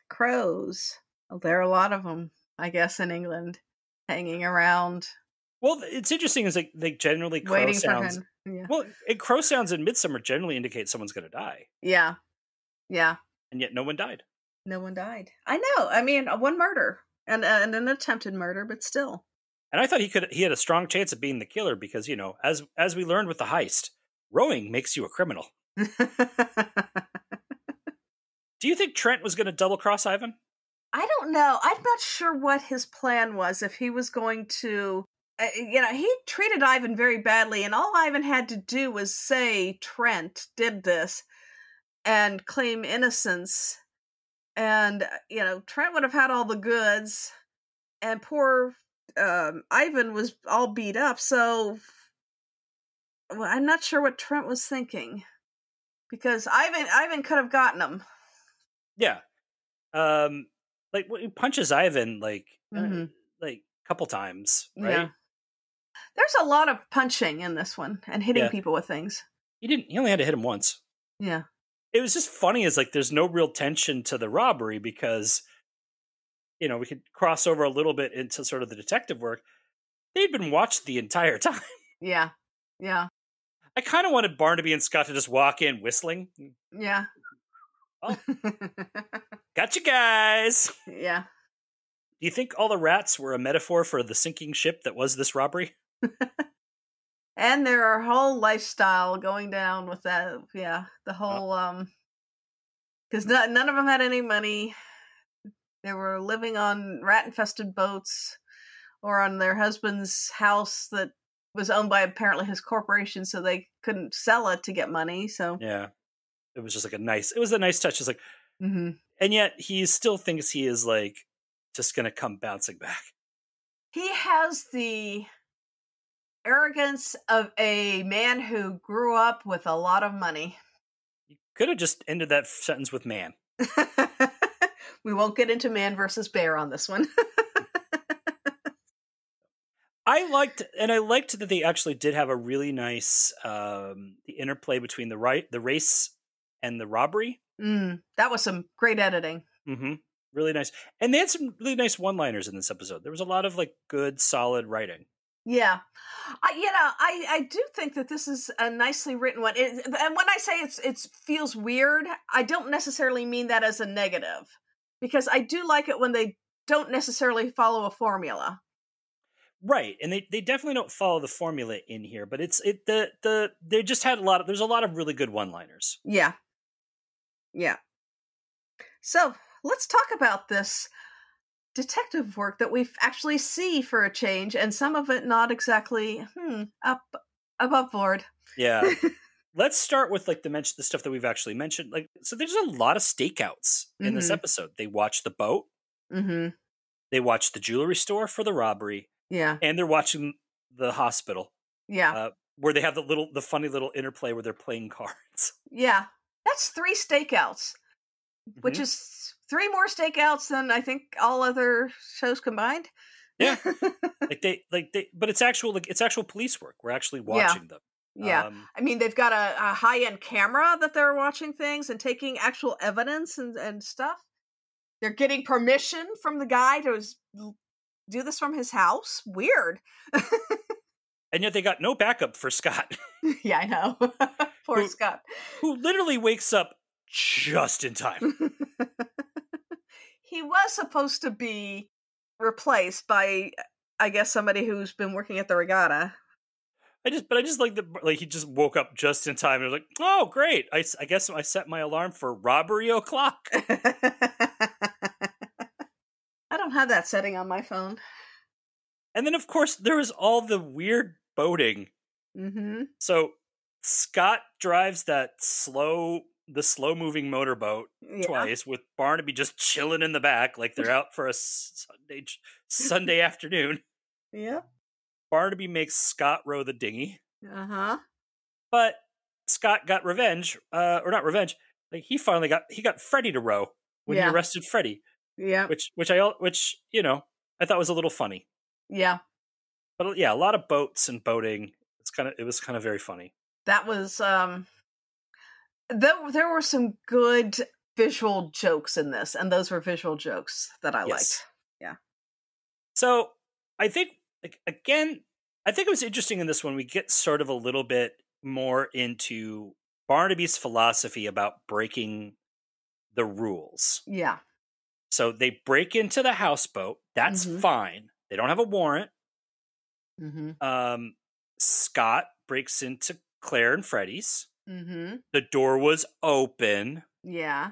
Crows. Well, there are a lot of them, I guess, in England, hanging around. Well, it's interesting is like they generally crow Waiting sounds. for him. Yeah. Well, crow sounds in Midsomer generally indicate someone's going to die. Yeah. Yeah. And yet no one died. No one died. I know. I mean, one murder and an attempted murder, but still. And I thought he had a strong chance of being the killer because, as we learned with the heist, rowing makes you a criminal. Do you think Trent was going to double cross Ivan? I don't know. I'm not sure what his plan was. If he was going to, he treated Ivan very badly, and all Ivan had to do was say Trent did this and claim innocence. And, Trent would have had all the goods, and poor Ivan was all beat up. So I'm not sure what Trent was thinking, because Ivan could have gotten him. Yeah. Like when he punches Ivan a couple times, right? Yeah. There's a lot of punching in this one and hitting people with things. He only had to hit him once. Yeah. It was just funny as there's no real tension to the robbery because we could cross over a little bit into sort of the detective work. They'd been watched the entire time. Yeah. Yeah. I kind of wanted Barnaby and Scott to just walk in whistling. Yeah. Oh. Gotcha, guys. Yeah. Do you think all the rats were a metaphor for the sinking ship that was this robbery? And their whole lifestyle going down with that. Yeah. The whole, because none of them had any money. They were living on rat-infested boats or on their husband's house that was owned by apparently his corporation, so they couldn't sell it to get money. So yeah, it was just a nice touch. It's like, and yet he still thinks he is just going to come bouncing back. He has the arrogance of a man who grew up with a lot of money. You could have just ended that sentence with man. We won't get into man versus bear on this one. I liked that they actually did have a really nice the interplay between the race and the robbery. That was some great editing. Mm-hmm. Really nice. And they had some really nice one-liners in this episode. There was a lot of good, solid writing. Yeah. I do think that this is a nicely written one. And when I say it feels weird, I don't necessarily mean that as a negative, because I do like it when they don't necessarily follow a formula. Right. And they definitely don't follow the formula in here, but they just had there's a lot of really good one-liners. Yeah. Yeah. So let's talk about this detective work that we actually see for a change, and some of it not exactly up above board. Yeah. Let's start with the stuff that we've actually mentioned. So there's a lot of stakeouts in this episode. They watch the boat. Mm-hmm. They watch the jewelry store for the robbery. Yeah. And they're watching the hospital. Yeah. Where they have the funny little interplay where they're playing cards. Yeah. That's 3 stakeouts, which is 3 more stakeouts than I think all other shows combined. Yeah. But it's actual police work. We're actually watching them. Yeah. I mean, they've got a high-end camera that they're watching things and taking actual evidence and stuff. They're getting permission from the guy to do this from his house. Weird. And yet they got no backup for Scott. Yeah, I know. Poor Scott. Who literally wakes up just in time. He was supposed to be replaced by, I guess, somebody who's been working at the regatta. I just like he just woke up just in time. And was like, oh, great. I guess I set my alarm for robbery o'clock. I don't have that setting on my phone. And then, of course, there was all the weird boating. Mm-hmm. So Scott drives the slow-moving motorboat twice with Barnaby just chilling in the back like they're out for a Sunday afternoon. Yep. Barnaby makes Scott row the dinghy. Uh-huh. But Scott got revenge, or not revenge. Like he got Freddy to row when he arrested Freddy. Yeah. Which I thought was a little funny. Yeah. But yeah, a lot of boats and boating. It was kind of very funny. That was there were some good visual jokes in this, and those were visual jokes that I liked. Yeah. So I think it was interesting in this one. We get sort of a little bit more into Barnaby's philosophy about breaking the rules. Yeah. So they break into the houseboat. That's fine. They don't have a warrant. Mm-hmm. Scott breaks into Claire and Freddy's. Mm-hmm. The door was open. Yeah.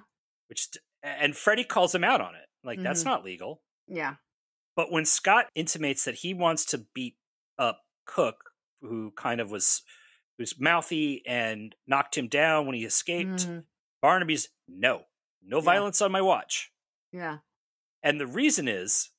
And Freddy calls him out on it. Like, that's not legal. Yeah. But when Scott intimates that he wants to beat up Cook, who kind of was mouthy and knocked him down when he escaped, Barnaby's no violence on my watch. Yeah. And the reason is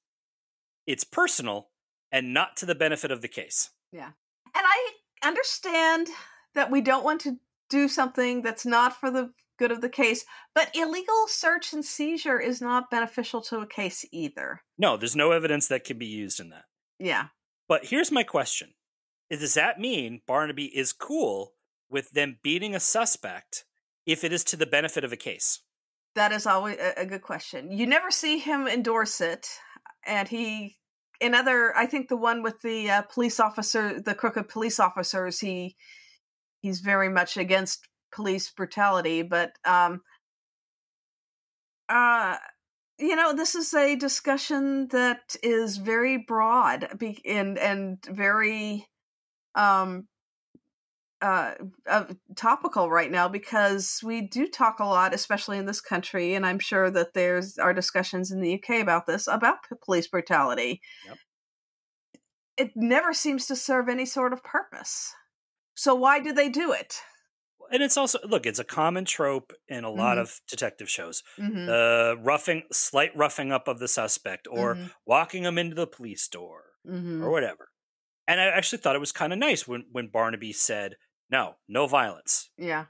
it's personal and not to the benefit of the case. Yeah. And I understand that we don't want to do something that's not for the good of the case, but illegal search and seizure is not beneficial to a case either. No, there's no evidence that can be used in that. Yeah. But here's my question. Does that mean Barnaby is cool with them beating a suspect if it is to the benefit of a case? That is always a good question. You never see him endorse it. And I think the one with the police officer, the crooked police officers, he's very much against police brutality. But, this is a discussion that is very broad and very topical right now, because we do talk a lot, especially in this country, and I'm sure that there's our discussions in the UK about police brutality. Yep. It never seems to serve any sort of purpose. So why do they do it? And it's also, look, it's a common trope in a lot of detective shows. Mm-hmm. The slight roughing up of the suspect, or walking them into the police door, or whatever. And I actually thought it was kind of nice when Barnaby said, no violence. Yeah.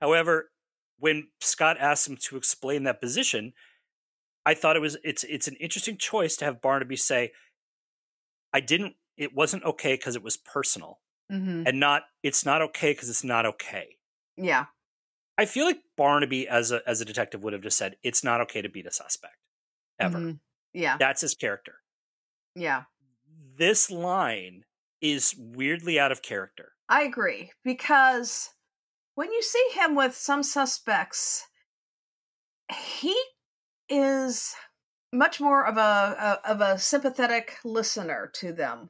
However, when Scott asked him to explain that position, I thought it's an interesting choice to have Barnaby say, it wasn't okay because it was personal, and it's not okay because it's not okay. Yeah. I feel like Barnaby as a detective would have just said, it's not okay to beat a suspect ever. Yeah. That's his character. Yeah. This line is weirdly out of character. I agree, because when you see him with some suspects, he is much more of a sympathetic listener to them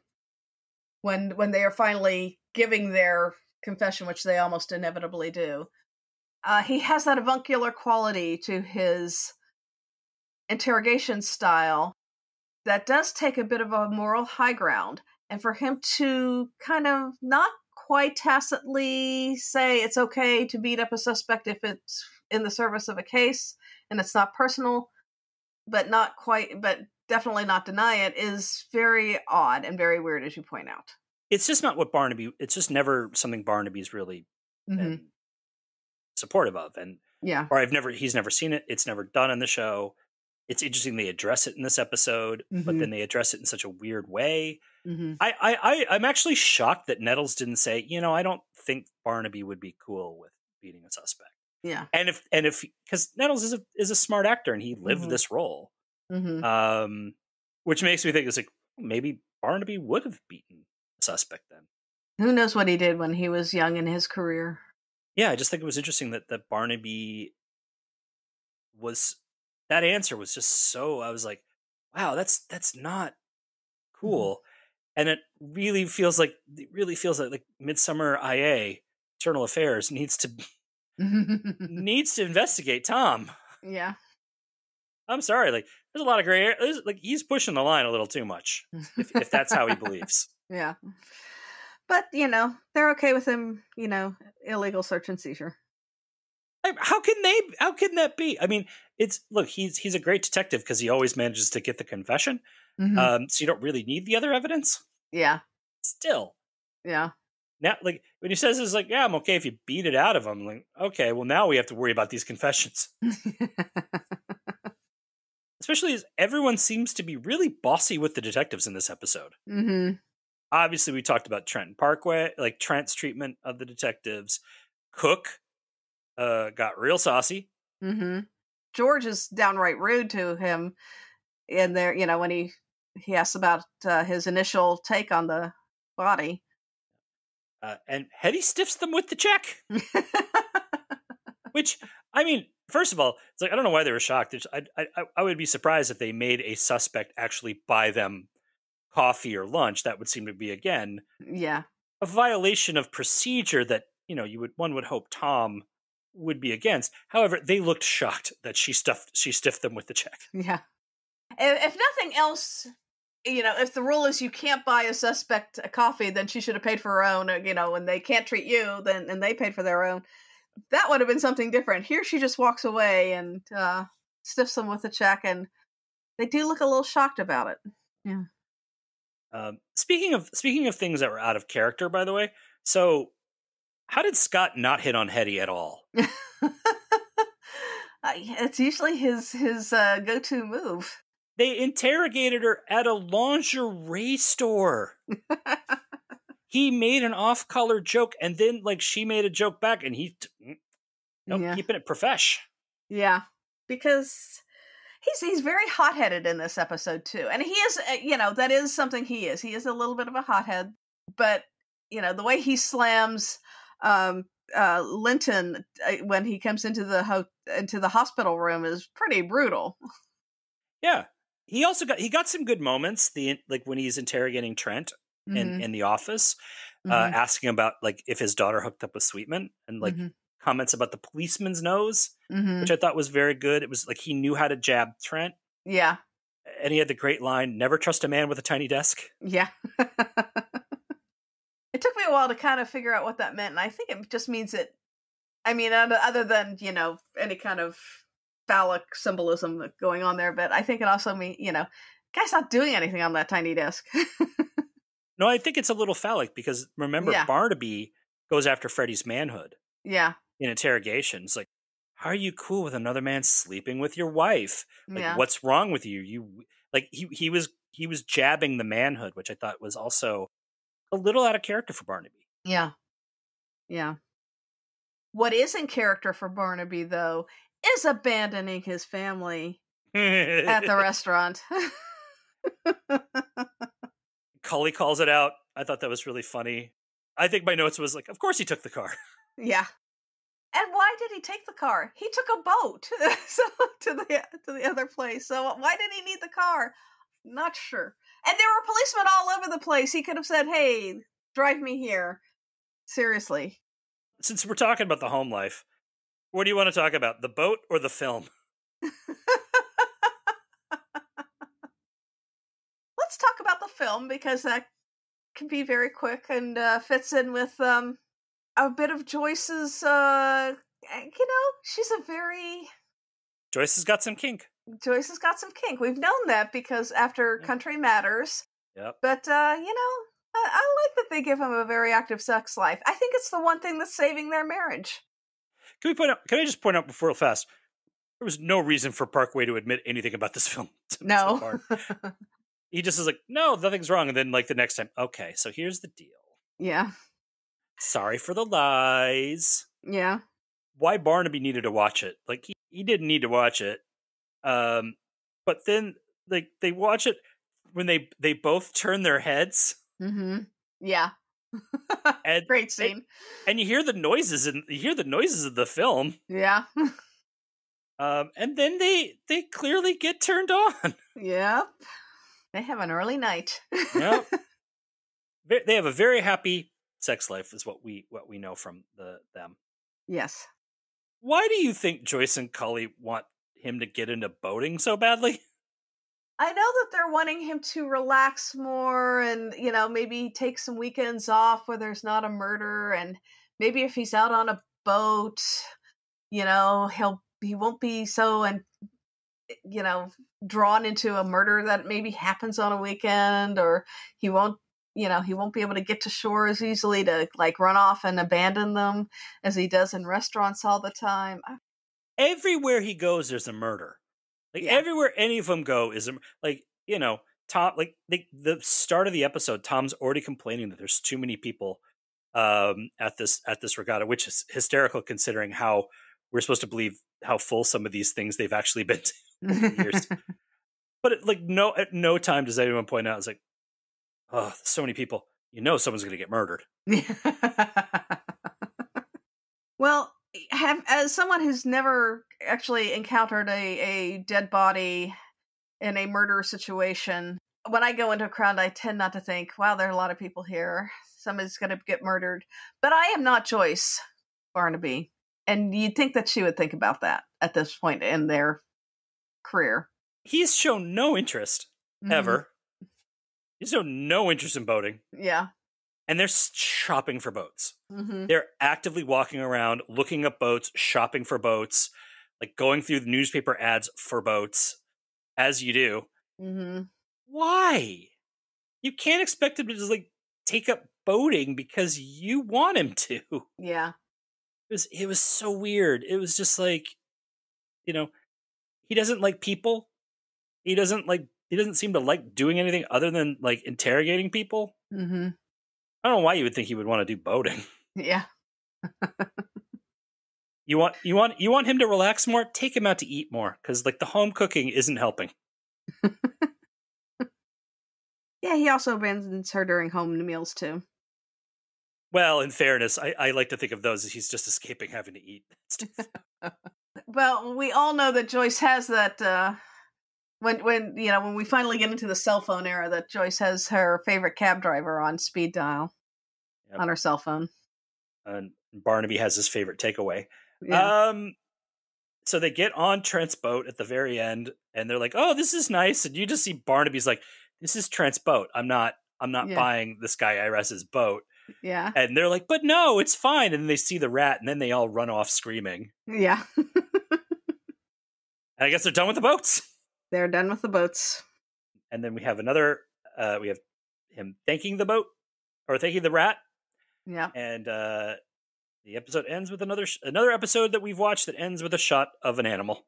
when they are finally giving their confession, which they almost inevitably do. He has that avuncular quality to his interrogation style that does take a bit of a moral high ground. And for him to kind of not quite tacitly say it's okay to beat up a suspect if it's in the service of a case and it's not personal, but definitely not deny it, is very odd and very weird, as you point out. It's just not what it's just never something Barnaby's really been supportive of. And yeah. Or he's never seen it. It's never done in the show. it's interesting they address it in this episode, but then they address it in such a weird way. Mm-hmm. I'm actually shocked that Nettles didn't say, I don't think Barnaby would be cool with beating a suspect. Yeah. And if because Nettles is a smart actor and he lived this role, which makes me think it's like maybe Barnaby would have beaten a suspect then. Who knows what he did when he was young in his career? Yeah, I just think it was interesting that Barnaby that answer was just so, I was like, wow, that's not cool. And it really feels like Midsomer IA, Internal Affairs, needs to investigate Tom. Yeah. I'm sorry, there's a lot of gray area. He's pushing the line a little too much, if that's how he believes. Yeah. But, they're okay with him, illegal search and seizure. How can that be? I mean, he's a great detective because he always manages to get the confession. So you don't really need the other evidence. Yeah. Still. Yeah. Now, when he says it's yeah, I'm okay if you beat it out of him. Like, okay, well now we have to worry about these confessions. Especially as everyone seems to be really bossy with the detectives in this episode. Obviously, we talked about Trent Parkway, Trent's treatment of the detectives. Cook got real saucy. George is downright rude to him in there, when he asks about his initial take on the body. And Hetty stiffs them with the check. Which, I mean, first of all, it's I don't know why they were shocked. I would be surprised if they made a suspect actually buy them coffee or lunch. That would seem to be, again, a violation of procedure that, one would hope Tom would be against. However, they looked shocked that she stiffed them with the check. Yeah. If nothing else, if the rule is you can't buy a suspect a coffee, then she should have paid for her own. When they can't treat you, and they paid for their own. That would have been something different. Here she just walks away and stiffs them with a check, and they do look a little shocked about it. Yeah. Speaking of things that were out of character, by the way, so how did Scott not hit on Hetty at all? It's usually his go-to move. They interrogated her at a lingerie store. He made an off-color joke, and then she made a joke back, and keeping it profesh. Yeah, because he's very hot-headed in this episode too, and he is, that is something he is. He is a little bit of a hothead, but the way he slams Linton when he comes into the hospital room is pretty brutal. Yeah, he also got some good moments. When he's interrogating Trent in the office, asking about if his daughter hooked up with Sweetman, and comments about the policeman's nose, which I thought was very good. It was he knew how to jab Trent. Yeah, and he had the great line, "Never trust a man with a tiny desk." Yeah. It took me a while to kind of figure out what that meant, and I think it just means that, other than, any kind of phallic symbolism going on there, but I think it also means, guy's not doing anything on that tiny desk. No, I think it's a little phallic because, remember, Barnaby goes after Freddie's manhood. Yeah. In interrogations. How are you cool with another man sleeping with your wife? What's wrong with you? He was jabbing the manhood, which I thought was also a little out of character for Barnaby. Yeah. Yeah. What is in character for Barnaby, though, is abandoning his family at the restaurant. Cully calls it out. I thought that was really funny. I think my notes was of course he took the car. Yeah. And why did he take the car? He took a boat to the other place. So why did he need the car? Not sure. And there were policemen all over the place. He could have said, "Hey, drive me here." Seriously. Since we're talking about the home life, what do you want to talk about? The boat or the film? Let's talk about the film, because that can be very quick and fits in with a bit of Joyce's, she's a very... Joyce has got some kink. Joyce has got some kink. We've known that because after Country Matters. Yep. But, I like that they give him a very active sex life. I think it's the one thing that's saving their marriage. Can I just point out before fast? There was no reason for Parkway to admit anything about this film. No. So far. He just is like, no, nothing's wrong. And then like the next time, okay, so here's the deal. Yeah. Sorry for the lies. Yeah. Why Barnaby needed to watch it. Like he didn't need to watch it. But then like they watch it when they both turn their heads. Mm-hmm. Yeah. And great scene. And you hear the noises of the film. Yeah. And then they clearly get turned on. Yep. They have an early night. Yep. They have a very happy sex life, is what we know from them. Yes. Why do you think Joyce and Cully want him to get into boating so badly? I know that they're wanting him to relax more and, maybe take some weekends off where there's not a murder. And maybe if he's out on a boat, he won't be so, drawn into a murder that maybe happens on a weekend, or he won't be able to get to shore as easily to like run off and abandon them as he does in restaurants all the time. Everywhere he goes, there's a murder. Like everywhere any of them go is Tom. Like the start of the episode, Tom's already complaining that there's too many people at this regatta, which is hysterical considering how we're supposed to believe how full some of these things they've actually been to over the years. But at no time does anyone point out, it's like, oh, there's so many people. Someone's going to get murdered. Well, as someone who's never actually encountered a dead body in a murder situation, when I go into a crowd, I tend not to think, wow, there are a lot of people here. Somebody's going to get murdered. But I am not Joyce Barnaby. And you'd think that she would think about that at this point in their career. He's shown no interest, ever. He's shown no interest in boating. Yeah. And they're shopping for boats. Mm-hmm. They're actively walking around, looking up boats, shopping for boats, like going through the newspaper ads for boats, as you do. Mm-hmm. Why? You can't expect him to just like take up boating because you want him to. Yeah. It was so weird. It was just like, he doesn't like people. He doesn't seem to like doing anything other than like interrogating people. Mm-hmm. I don't know why you would think he would want to do boating. Yeah. You want him to relax more? Take him out to eat more, because like the home cooking isn't helping. Yeah, he also abandons her during home meals too. Well, in fairness, I like to think of those as he's just escaping having to eat. Well, we all know that Joyce has that. When we finally get into the cell phone era, that Joyce has her favorite cab driver on speed dial on her cell phone. And Barnaby has his favorite takeaway. Yeah. So they get on Trent's boat at the very end, and they're like, "Oh, this is nice." And you just see Barnaby's like, "This is Trent's boat. I'm not buying this guy IRS's boat." Yeah. And they're like, "But no, it's fine." And then they see the rat, and then they all run off screaming. Yeah. And I guess they're done with the boats. They're done with the boats. And then we have we have him thanking the boat, or thanking the rat. Yeah. And the episode ends with another episode that we've watched that ends with a shot of an animal.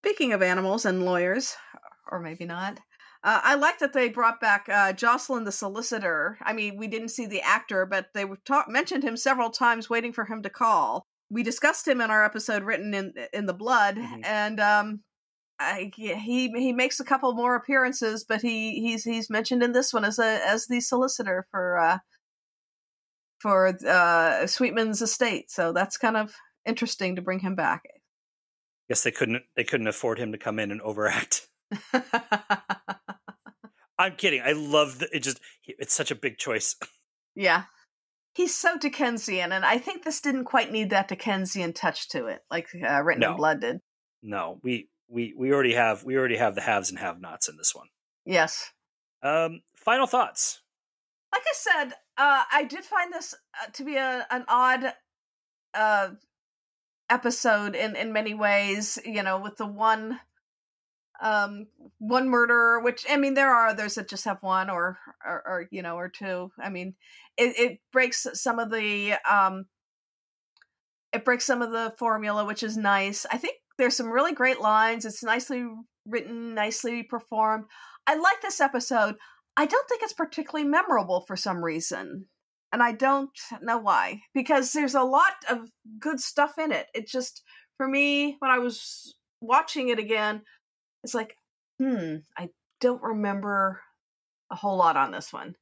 Speaking of animals and lawyers, or maybe not, I like that they brought back Jocelyn the solicitor. I mean, we didn't see the actor, but they mentioned him several times, waiting for him to call. We discussed him in our episode Written in the Blood, and he makes a couple more appearances, but he's mentioned in this one as the solicitor for Sweetman's estate. So that's kind of interesting to bring him back. Guess they couldn't afford him to come in and overact. I'm kidding. I love it's such a big choice. Yeah. He's so Dickensian, and I think this didn't quite need that Dickensian touch to it, like Written in Blood did. No, we already have the haves and have-nots in this one. Yes. Final thoughts. Like I said, I did find this to be an odd episode in many ways. With the one murderer, which, I mean, there are others that just have one or two. I mean, it breaks some of the It breaks some of the formula, which is nice. I think there's some really great lines. It's nicely written, nicely performed. I like this episode. I don't think it's particularly memorable for some reason. And I don't know why. Because there's a lot of good stuff in it. It just, for me, when I was watching it again, it's like, I don't remember a whole lot on this one.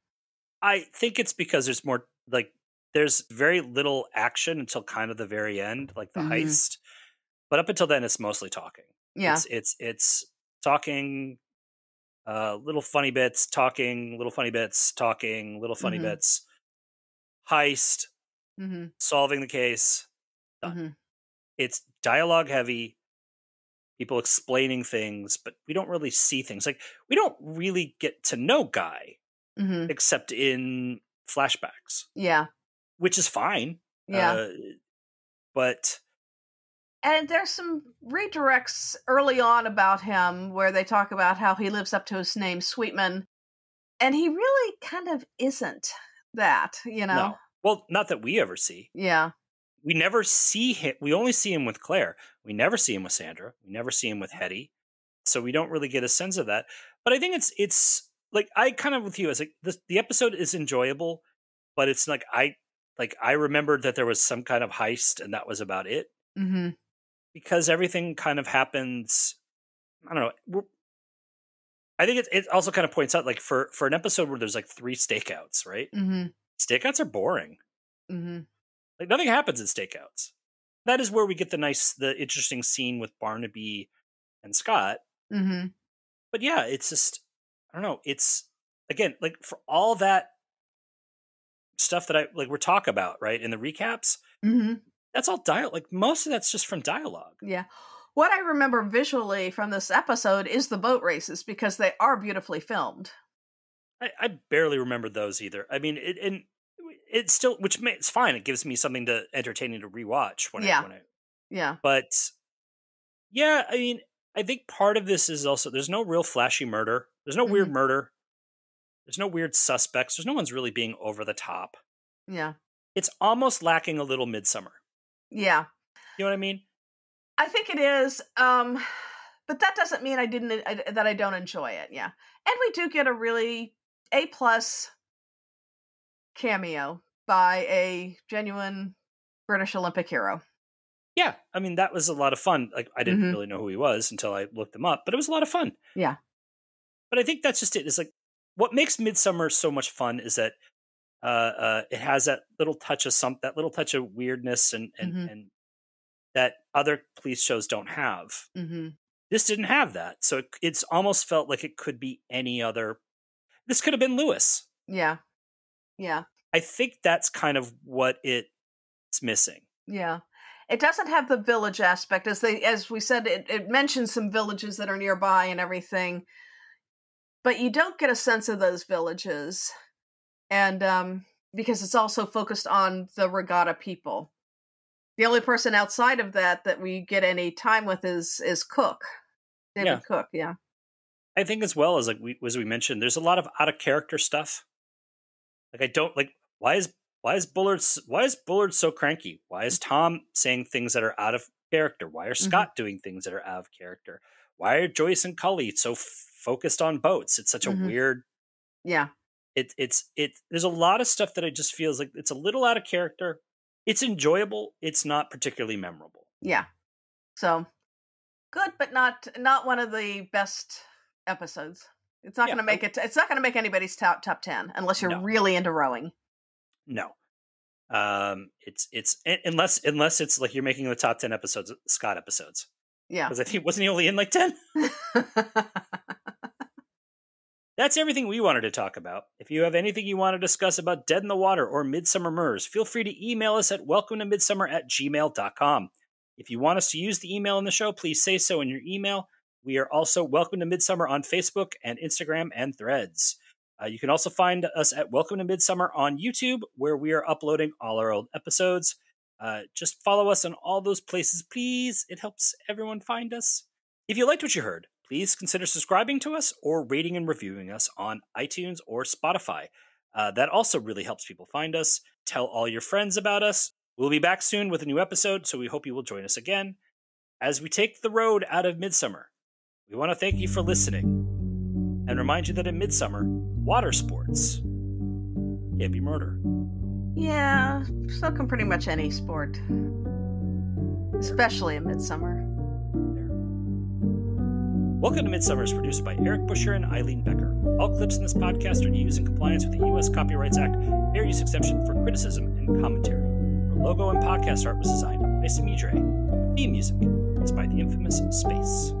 I think it's because there's more, like, there's very little action until kind of the very end, like the heist. But up until then, it's mostly talking. Yeah. It's talking, little funny bits, talking, little funny bits, talking, little funny bits, heist, solving the case, done. It's dialogue heavy, people explaining things, but we don't really see things. Like, we don't really get to know Guy except in flashbacks. Yeah. Which is fine. Yeah. But... And there's some redirects early on about him where they talk about how he lives up to his name, Sweetman. And he really kind of isn't that, you know? No. Well, not that we ever see. Yeah. We never see him. We only see him with Claire. We never see him with Sandra. We never see him with Hetty. So we don't really get a sense of that. But I think it's like, I kind of with you, as like the episode is enjoyable, but it's like I remembered that there was some kind of heist and that was about it. Because everything kind of happens, I don't know. I think it also kind of points out, like, for an episode where there's like 3 stakeouts, right? Stakeouts are boring. Like, nothing happens in stakeouts. That is where we get the interesting scene with Barnaby and Scott. But yeah, it's just, I don't know. It's, again, like, for all that stuff that we're talking about, right, in the recaps, that's all dialogue. Like, most of that's just from dialogue. Yeah. What I remember visually from this episode is the boat races, because they are beautifully filmed. I barely remember those either. I mean, it's still, it's fine. It gives me something to entertaining to rewatch when yeah. But yeah, I mean, I think part of this is also, there's no real flashy murder. There's no weird murder. There's no weird suspects. There's no one's really being over the top. Yeah. It's almost lacking a little Midsomer. Yeah. You know what I mean? I think it is. But that doesn't mean that I don't enjoy it. Yeah. And we do get a really A+ cameo by a genuine British Olympic hero. Yeah. I mean, that was a lot of fun. Like, I didn't really know who he was until I looked him up, but it was a lot of fun. Yeah. But I think that's just it. It's like, what makes Midsomer so much fun is that it has that little touch of weirdness and that other police shows don't have. This didn't have that. So it's almost felt like it could be any other. This could have been Lewis. Yeah. Yeah. I think that's kind of what it's missing. Yeah. It doesn't have the village aspect. As we said, it mentions some villages that are nearby and everything, but you don't get a sense of those villages. And because it's also focused on the Regatta people. The only person outside of that we get any time with is Cook. David Cook, yeah. I think as well as as we mentioned, there's a lot of out of character stuff. Like, I don't like, why is Bullard so cranky? Why is Tom saying things that are out of character? Why are Scott doing things that are out of character? Why are Joyce and Cully so focused on boats? It's such a weird. Yeah. There's a lot of stuff that it just feels like it's a little out of character. It's enjoyable. It's not particularly memorable. Yeah. So good, but not one of the best episodes. It's not going to make it. It's not going to make anybody's top 10 unless you're really into rowing. No. It's unless it's like you're making the top 10 episodes, Scott episodes. Yeah. Because I think, wasn't he only in like 10? That's everything we wanted to talk about. If you have anything you want to discuss about Dead in the Water or Midsomer Murders, feel free to email us at welcometomidsomer@gmail.com. If you want us to use the email in the show, please say so in your email. We are also Welcome to Midsomer on Facebook and Instagram and Threads. You can also find us at Welcome to Midsomer on YouTube, where we are uploading all our old episodes. Just follow us on all those places, please. It helps everyone find us. If you liked what you heard, please consider subscribing to us or rating and reviewing us on iTunes or Spotify. That also really helps people find us. Tell all your friends about us. We'll be back soon with a new episode, so we hope you will join us again. As we take the road out of Midsomer, we want to thank you for listening and remind you that in Midsomer, water sports can't be murder. Yeah, so can pretty much any sport. Especially in Midsomer. Welcome to Midsomer is produced by Eric Buscher and Eileen Becker. All clips in this podcast are used in compliance with the U.S. Copyrights Act, fair use exception for criticism and commentary. Our logo and podcast art was designed by Smeedrai. The theme music is by the infamous Space.